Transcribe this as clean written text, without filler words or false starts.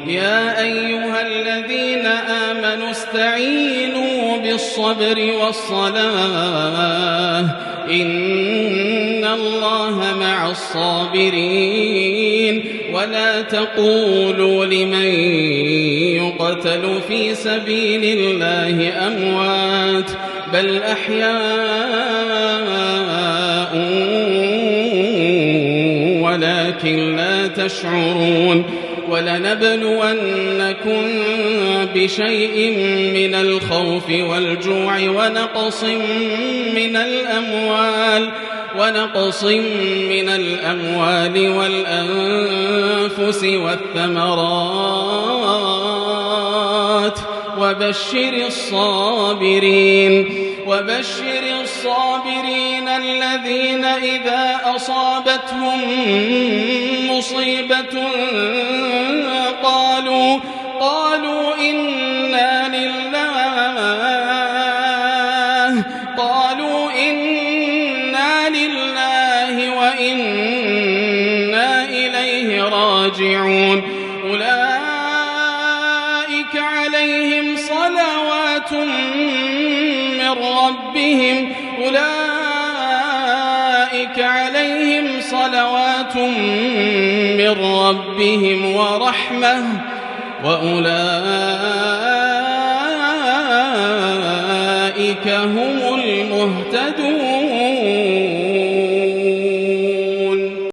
يا أيها الذين آمنوا استعينوا بالصبر والصلاة إن الله مع الصابرين ولا تقولوا لمن يقتل في سبيل الله أموات بل أحياء ولكن لا تشعرون ولنبلونكم بشيء من الخوف والجوع ونقص من الأموال والأنفس والثمرات وبشر الصابرين الذين إذا أصابتهم مصيبة قالوا إنا لله وإنا إليه راجعون أولئك عليهم صلوات من ربهم ورحمة وأولئك هم المهتدون.